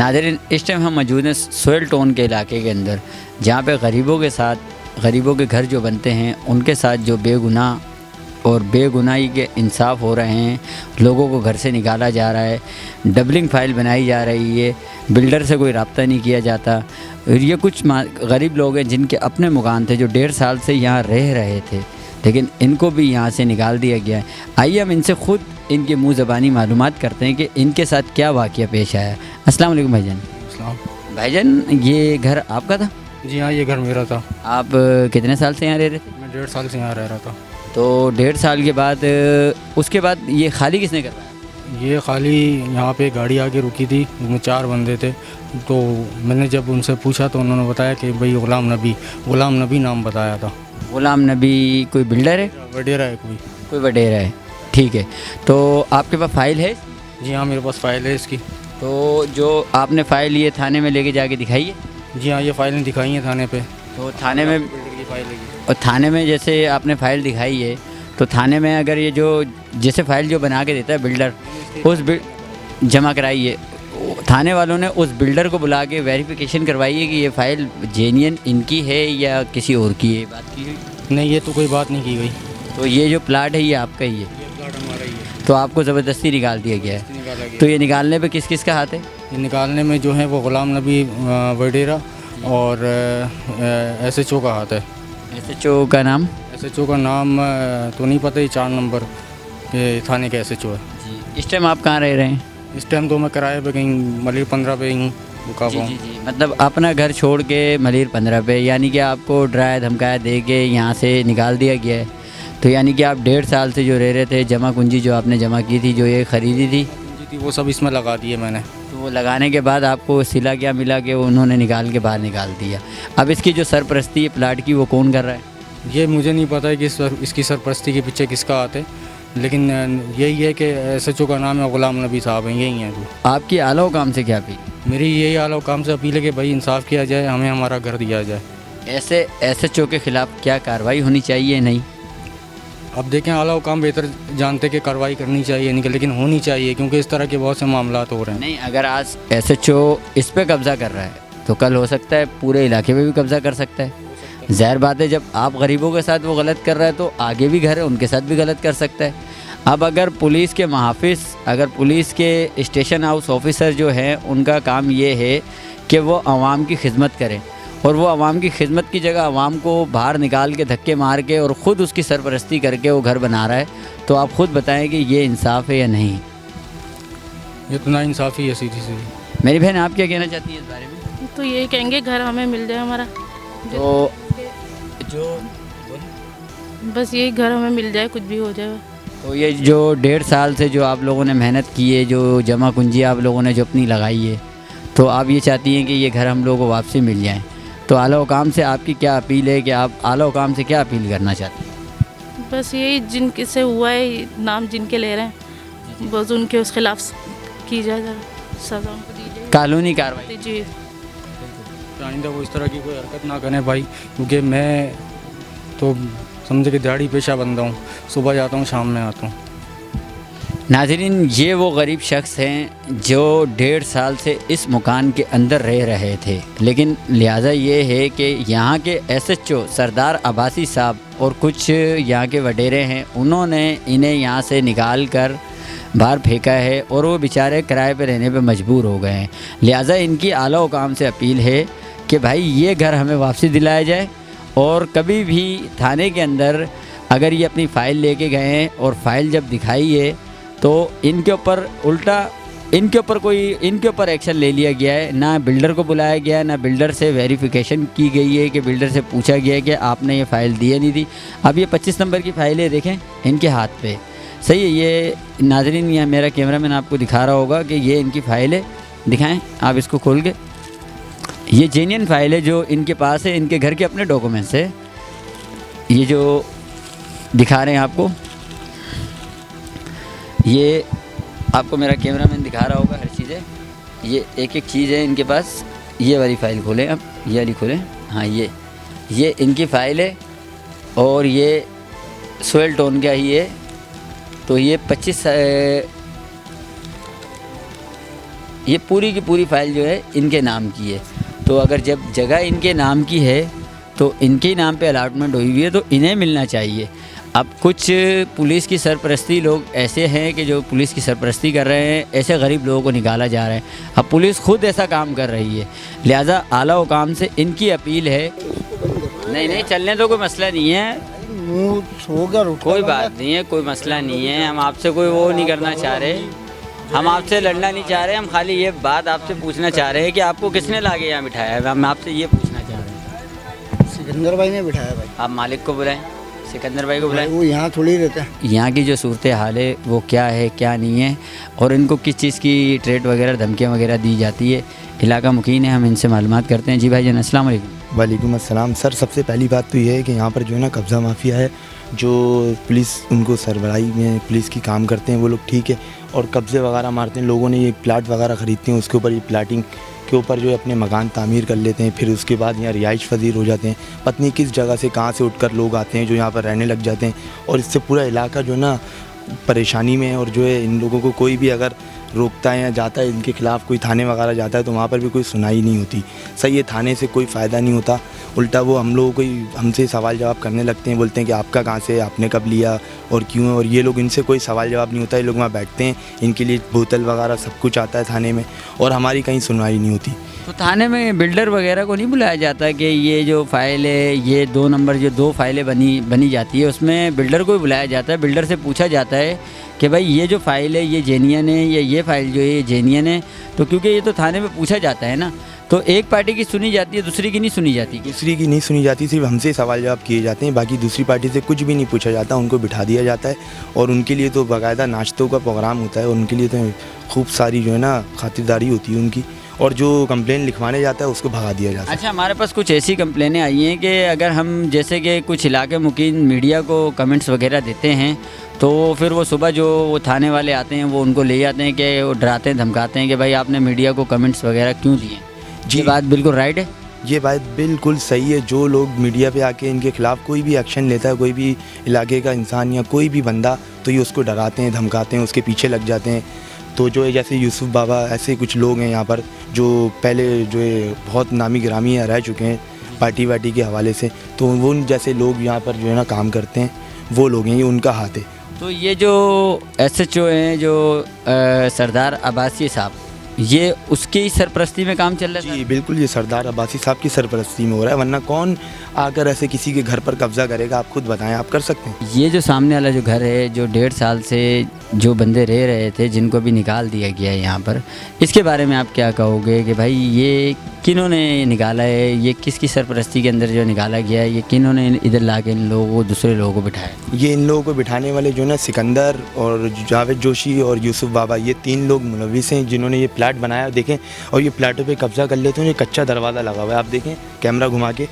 नाज़रीन, इस टाइम हम मौजूद हैं सोहेल टाउन के इलाके के अंदर, जहाँ पे गरीबों के घर जो बनते हैं उनके साथ जो बेगुनाह और बेगुनाही के इंसाफ हो रहे हैं, लोगों को घर से निकाला जा रहा है, डबलिंग फ़ाइल बनाई जा रही है, बिल्डर से कोई रब्ता नहीं किया जाता। ये कुछ गरीब लोग हैं जिनके अपने मकान थे, जो 1.5 साल से यहाँ रह रहे थे, लेकिन इनको भी यहाँ से निकाल दिया गया है। आइए हम इनसे ख़ुद इनके मुँह ज़बानी मालूमात करते हैं कि इनके साथ क्या वाक़या पेश आया। अस्सलाम वालेकुम भाईजान। भाईजान, ये घर आपका था? जी हाँ, ये घर मेरा था। आप कितने साल से यहाँ रह रहे थे? मैं 1.5 साल से यहाँ रह रहा था। तो 1.5 साल के बाद उसके बाद ये खाली किसने करवाया? ये खाली यहाँ पे गाड़ी आके रुकी थी, उसमें 4 बंदे थे। तो मैंने जब उनसे पूछा तो उन्होंने बताया कि भाई गुलाम नबी नाम बताया था। गुलाम नबी कोई बिल्डर है? वडेरा है कोई वडेरा है, ठीक है। तो आपके पास फ़ाइल है? जी हाँ, मेरे पास फ़ाइल है इसकी। तो जो आपने फ़ाइल ये थाने में लेके जाके दिखाई है? जी हाँ, ये फ़ाइलें दिखाई हैं थाने पे। तो थाने में बिल्डर की फ़ाइल है। और थाने में जैसे आपने फ़ाइल दिखाई है, तो थाने में अगर ये जो जैसे फ़ाइल जो बना के देता है बिल्डर, उस जमा कराइए, थाने वालों ने उस बिल्डर को बुला के वेरिफिकेशन करवाई है कि ये फ़ाइल जेन्युइन इनकी है या किसी और की है, बात की हुई? नहीं, ये तो कोई बात नहीं की गई। तो ये जो प्लाट है ये आपका ही है? ये प्लाट हमारा ही है। तो आपको ज़बरदस्ती निकाल दिया गया है? तो ये निकालने पे किस किस का हाथ है? ये निकालने में जो है वो गुलाम नबी वडेरा और SHO का हाथ है। SHO का नाम? SHO का नाम तो नहीं पता, ही 4 नंबर के थाने का SHO है जी। इस टाइम आप कहाँ रह रहे हैं? इस टाइम तो मैं किराए पे कहीं मलिर 15 पे ही रुका हुआ हूँ। जी, मतलब अपना घर छोड़ के मलिर 15 पे, यानी कि आपको डराया धमकाया दे के यहाँ से निकाल दिया गया है। तो यानी कि आप 1.5 साल से जो रह रहे थे, जमा पूंजी जो आपने जमा की थी, जो ये ख़रीदी थी, वो सब इसमें लगा दिए मैंने। तो वो लगाने के बाद आपको सिला क्या मिला कि उन्होंने निकाल के बाहर निकाल दिया। अब इसकी जो सरपरस्ती है प्लाट की, वो कौन कर रहा है? ये मुझे नहीं पता है कि इसकी सरपरस्ती के पीछे किसका हाथ है, लेकिन यही है कि SHO का नाम है गुलाम नबी साहब हैं, यही हैं। तो आपकी आला हुकाम से क्या अपील? मेरी यही आला हुकाम से अपील है कि भाई इंसाफ किया जाए, हमें हमारा घर दिया जाए। ऐसे SHO के ख़िलाफ़ क्या कार्रवाई होनी चाहिए? नहीं, अब देखें, आला हुकाम बेहतर जानते कि कार्रवाई करनी चाहिए नहीं, लेकिन होनी चाहिए, क्योंकि इस तरह के बहुत से मामलात हो रहे हैं। नहीं, अगर आज SHO इस पे कब्ज़ा कर रहा है तो कल हो सकता है पूरे इलाके में भी कब्ज़ा कर सकता है। ज़ाहिर बात है, जब आप गरीबों के साथ वो गलत कर रहा है तो आगे भी घर है उनके साथ भी गलत कर सकता है। अब अगर पुलिस के महाफिज, अगर पुलिस के स्टेशन हाउस ऑफिसर जो हैं, उनका काम ये है कि वो आवाम की खिदमत करें, और वो आवाम की खिदमत की जगह आवाम को बाहर निकाल के धक्के मार के और ख़ुद उसकी सरपरस्ती करके वो घर बना रहा है, तो आप ख़ुद बताएं कि ये इंसाफ है या नहीं? ये तो नाइंसाफ़ी है सीधी सी। मेरी बहन, आप क्या कहना चाहती है इस बारे में? तो ये कहेंगे घर हमें मिल जाए हमारा, तो जो बस यही घर हमें मिल जाए, कुछ भी हो जाए। तो ये जो 1.5 साल से जो आप लोगों ने मेहनत की है, जो जमा पूंजी आप लोगों ने जो अपनी लगाई है, तो आप ये चाहती हैं कि ये घर हम लोगों को वापसी मिल जाए। तो आला हुकाम से आपकी क्या अपील है कि आप आला हुकाम से क्या अपील करना चाहती हैं? बस यही, जिनके से हुआ है, नाम जिनके ले रहे हैं, बस उनके उस खिलाफ की जाए, सज़ा उनको दी जाए, कानूनी कार्रवाई। जी। आइंदा वो इस तरह की कोई हरकत ना करें भाई, क्योंकि मैं तो समझे कि दिहाड़ी पेशा बंदा हूँ, सुबह जाता हूँ शाम में आता हूँ। नाज़रीन, ये वो गरीब शख्स हैं जो 1.5 साल से इस मकान के अंदर रह रहे थे, लेकिन लिहाजा ये है कि यहाँ के SHO सरदार अब्बासी साहब और कुछ यहाँ के वडेरे हैं, उन्होंने इन्हें यहाँ से निकाल कर बाहर फेंका है और वो बेचारे किराए पे रहने पे मजबूर हो गए हैं। लिहाजा इनकी आला हुकाम से अपील है कि भाई ये घर हमें वापसी दिलाया जाए, और कभी भी थाने के अंदर अगर ये अपनी फ़ाइल लेके गए हैं और फ़ाइल जब दिखाई है तो इनके ऊपर उल्टा इनके ऊपर एक्शन ले लिया गया है। ना बिल्डर को बुलाया गया है, ना बिल्डर से वेरिफिकेशन की गई है कि बिल्डर से पूछा गया है कि आपने ये फ़ाइल दी है नहीं दी। अब ये 25 नंबर की फ़ाइलें देखें इनके हाथ पे, सही है। ये नाज़रीन, यह मेरा कैमरामैन आपको दिखा रहा होगा कि ये इनकी फ़ाइलें दिखाएं आप इसको खोल के। ये जेन्युइन फ़ाइल है जो इनके पास है, इनके घर के अपने डॉक्यूमेंट्स है। ये जो दिखा रहे हैं आपको, ये आपको मेरा कैमरामैन दिखा रहा होगा हर चीज़ है। ये एक एक चीज़ है इनके पास। ये वाली फ़ाइल खोलें आप, ये वाली खोलें, हाँ ये इनकी फ़ाइल है, और ये सोहेल टाउन का ही है। तो ये 25 ये पूरी की पूरी फ़ाइल जो है इनके नाम की है। तो अगर जब जगह इनके नाम की है तो इनके ही नाम पे अलॉटमेंट हुई हुई है तो इन्हें मिलना चाहिए। अब कुछ पुलिस की सरपरस्ती लोग ऐसे हैं कि जो पुलिस की सरपरस्ती कर रहे हैं, ऐसे गरीब लोगों को निकाला जा रहा है। अब पुलिस खुद ऐसा काम कर रही है, लिहाजा आला हुकाम से इनकी अपील है। नहीं चलने तो कोई मसला नहीं है, कोई बात नहीं है, कोई मसला नहीं है। हम आपसे कोई वो नहीं करना चाह रहे, हम आपसे लड़ना नहीं चाह रहे। हम खाली ये बात आपसे पूछना चाह रहे हैं कि आपको किसने लाके यहाँ बिठाया है। हम आपसे ये पूछना चाह रहे हैं। सिकंदर भाई ने बिठाया भाई। आप मालिक को बुलाएं, सिकंदर भाई को बुलाएं। वो यहाँ थोड़ी रहता है। यहाँ की जो सूरत हाल है वो क्या है क्या नहीं है, और इनको किस चीज़ की थ्रेट वगैरह धमकियाँ वगैरह दी जाती है। इलाका मुकीन है, हम इनसे मालूमात करते हैं। जी भाई जान, अस्सलाम वालेकुम। वालेकुम अस्सलाम। सर, सबसे पहली बात तो ये है कि यहाँ पर जो है ना कब्ज़ा माफिया है, जो पुलिस उनको सरबराही में पुलिस की काम करते हैं वो लोग, ठीक है, और कब्ज़े वगैरह मारते हैं। लोगों ने ये प्लाट वगैरह ख़रीदते हैं, उसके ऊपर ये प्लाटिंग के ऊपर जो है अपने मकान तामीर कर लेते हैं, फिर उसके बाद यहाँ रिहाइश पजीर हो जाते हैं। पत्नी किस जगह से कहाँ से उठकर लोग आते हैं जो यहाँ पर रहने लग जाते हैं, और इससे पूरा इलाका जो है ना परेशानी में है। और जो है इन लोगों को कोई भी अगर रोकता है या जाता है इनके ख़िलाफ़, कोई थाने वगैरह जाता है तो वहाँ पर भी कोई सुनाई नहीं होती। सही है, थाने से कोई फ़ायदा नहीं होता, उल्टा वो हम लोगों को ही हमसे सवाल जवाब करने लगते हैं। बोलते हैं कि आपका कहाँ से है, आपने कब लिया और क्यों है। और ये लोग, इनसे कोई सवाल जवाब नहीं होता। ये लोग वहाँ बैठते हैं, इनके लिए बोतल वगैरह सब कुछ आता है थाने में, और हमारी कहीं सुनवाई नहीं होती। तो थाने में बिल्डर वगैरह को नहीं बुलाया जाता कि ये जो फ़ाइल है, ये 2 नंबर जो 2 फाइलें बनी जाती है, उसमें बिल्डर को ही बुलाया जाता है। बिल्डर से पूछा जाता है कि भाई ये जो फ़ाइल है ये जेन्युइन है या ये फ़ाइल जो है ये जेन्युइन है। तो क्योंकि ये तो थाने में पूछा जाता है ना, तो एक पार्टी की सुनी जाती है, दूसरी की नहीं सुनी जाती। दूसरी की नहीं सुनी जाती, सिर्फ हमसे सवाल जवाब किए जाते हैं। बाकी दूसरी पार्टी से कुछ भी नहीं पूछा जाता, उनको बिठा दिया जाता है। और उनके लिए तो बाकायदा नाश्तों का प्रोग्राम होता है, और उनके लिए तो खूब सारी जो है ना खातिरदारी होती है उनकी, और जो कंप्लेन लिखवाने जाता है उसको भगा दिया जाता है। अच्छा, हमारे पास कुछ ऐसी कंप्लेनें आई हैं कि अगर हम जैसे कि कुछ इलाके मुकीन मीडिया को कमेंट्स वगैरह देते हैं, तो फिर वो सुबह जो वो थाने वाले आते हैं वो उनको ले जाते हैं कि वो डराते हैं धमकाते हैं कि भाई आपने मीडिया को कमेंट्स वगैरह क्यों दिए। जी, ये बात बिल्कुल राइट है। ये बात बिल्कुल सही है। जो लोग मीडिया पे आके इनके ख़िलाफ़ कोई भी एक्शन लेता है, कोई भी इलाके का इंसान या कोई भी बंदा, तो ये उसको डराते हैं, धमकाते हैं, उसके पीछे लग जाते हैं। तो जो है जैसे यूसुफ बाबा, ऐसे कुछ लोग हैं यहाँ पर जो पहले जो है बहुत नामी गिरामी है, रह चुके हैं पार्टी वार्टी के हवाले से। तो वो जैसे लोग यहाँ पर जो है ना काम करते हैं, वो लोग हैं, ये उनका हाथ है। तो ये जो SHO हैं जो सरदार अब्बासी साहब, ये उसकी ही सरपरस्ती में काम चल रहा है। जी बिल्कुल, ये सरदार अब्बासी साहब की सरपरस्ती में हो रहा है, वरना कौन आकर ऐसे किसी के घर पर कब्जा करेगा। आप खुद बताएं, आप कर सकते हैं। ये जो सामने वाला जो घर है, जो 1.5 साल से जो बंदे रह रहे थे, जिनको भी निकाल दिया गया है यहाँ पर, इसके बारे में आप क्या कहोगे कि भाई ये किन्होंने निकाला है, ये किसकी सरपरस्ती के अंदर जो निकाला गया है, ये किन्होंने इधर ला के इन लोगों को, दूसरे लोगों को बिठाया? ये इन लोगों को बिठाने वाले जो ना सिकंदर और जावेद जोशी और यूसुफ बाबा, ये 3 लोग मुलविस हैं जिन्होंने ये प्लाट बनाया। देखें, और ये प्लाटों पे कब्जा कर लेते हैं। ये कच्चा दरवाज़ा लगा हुआ है, आप देखें कैमरा घुमा के।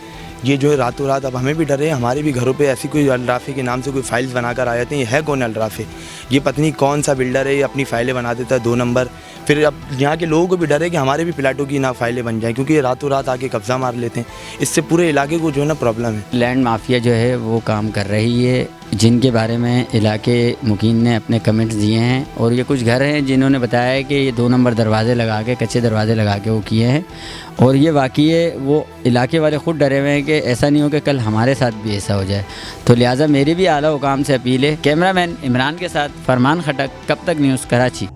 ये जो है रातों रात, अब हमें भी डर है, हमारे भी घरों पे ऐसी कोई अलराफे के नाम से कोई फाइल्स बनाकर आ जाते हैं। ये है कौन अलराफे? ये पत्नी कौन सा बिल्डर है, ये अपनी फ़ाइलें बना देता है 2 नंबर। फिर अब यहाँ के लोगों को भी डर है कि हमारे भी प्लाटों की ना फाइलें बन जाएँ, क्योंकि ये रातों रात आके कब्ज़ा मार लेते हैं। इससे पूरे इलाके को जो है ना प्रॉब्लम है। लैंड माफिया जो है वो काम कर रही है, जिनके बारे में इलाके मुकीन ने अपने कमेंट्स दिए हैं। और ये कुछ घर हैं जिन्होंने बताया है कि ये 2 नंबर दरवाज़े लगा के, कच्चे दरवाज़े लगा के वो किए हैं। और ये वाकई है, वो इलाके वाले ख़ुद डरे हुए हैं कि ऐसा नहीं हो कि कल हमारे साथ भी ऐसा हो जाए। तो लिहाजा मेरी भी आला हुकाम से अपील है। कैमरामैन इमरान के साथ फरमान खटक, कब तक न्यूज़, कराची।